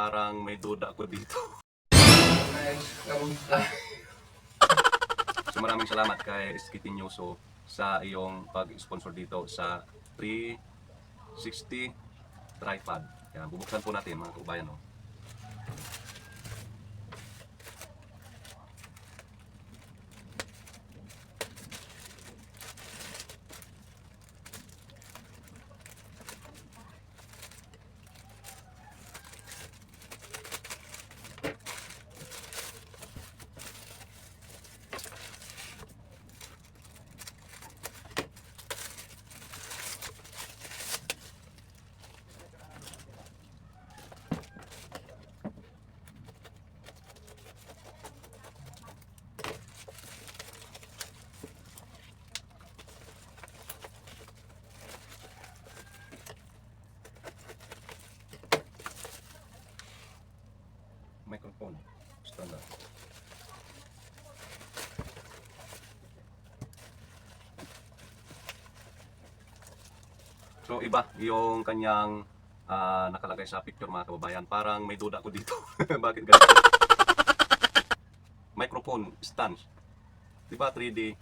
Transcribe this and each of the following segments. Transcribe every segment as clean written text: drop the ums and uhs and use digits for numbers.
Parang may duda ako dito. So maraming salamat kay Skitinyoso sa iyong pag-sponsor dito sa 360 tripod. Yan, bubuksan po natin mga kabayan. No? Microphone standard. So iba yung kanyang nakalagay sa picture mga kababayan. Parang may duda ko dito. Bakit ganito? Microphone stand. Diba 3D?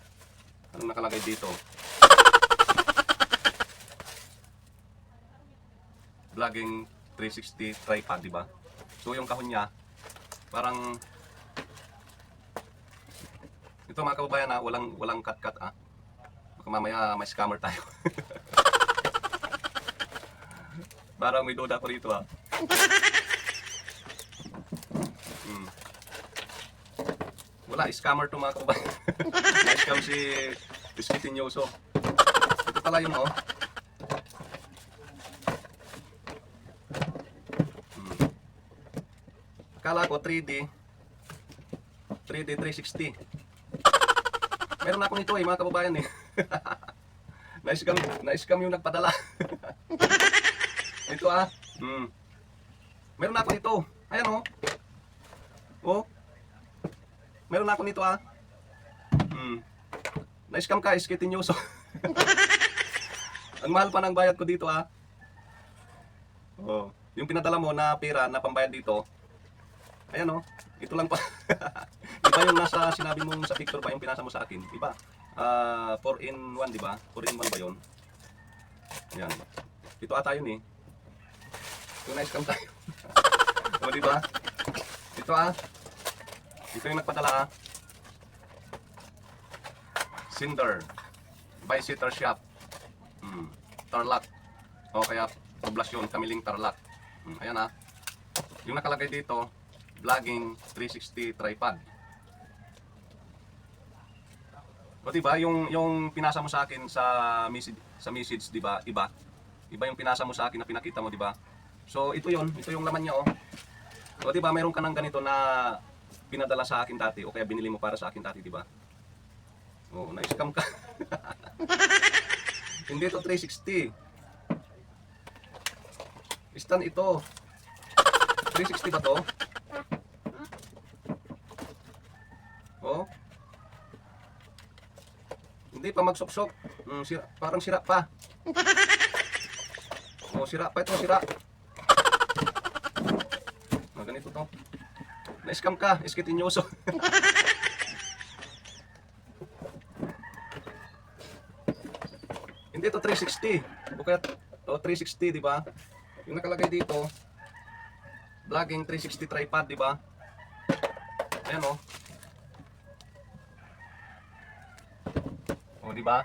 Anong nakalagay dito? Vlogging 360 tripod, diba? So yung kahon niya parang ito mga kababayan walang cut-cut baka mamaya may scammer tayo. Parang may duda ko rito Wala, scammer to mga kababayan. Na-scam si Skitinyoso. Ito pala yun Akala ko 3D 360. Meron ako nito mga kababayan Na-scam yung nagpadala. Ito Meron ako nito. Ayan Meron ako nito Na-scam ka, Skitinyoso. Ang mahal pa ng bayad ko dito Yung pinadala mo na pera na pambayad dito. Ayan ito lang pa. Iba yung nasa sinabi mo sa picture pa yung pinasa mo sa akin. Iba. 4-in-1 diba? 4-in-1 ba yun? Ayan. Ito ata yun Yung na-scam tayo. O diba? Ito Ito yung nagpadala Cinder. Bicycle Shop. Tarlac. O kaya poblasyon Kamiling Tarlac. Ayan Yung nakalagay dito Vlogging 360 tripod. O diba yung pinasa mo sa akin sa message diba? Iba yung pinasa mo sa akin na pinakita mo diba? So ito yung laman niya O diba meron ka ng ganito na pinadala sa akin dati o kaya binili mo para sa akin dati diba? Na-scam ka. Hindi to 360. Stand ito. 360 ba to? Hindi pa magsuksok. Parang sira pa. Sira pa ito, sira. Ganito to. Na-scam ka, Skitinyoso. Hindi to 360. O kaya 360, di ba? Yung nakalagay dito, Vlogging 360 tripod, di ba? Ayan di ba?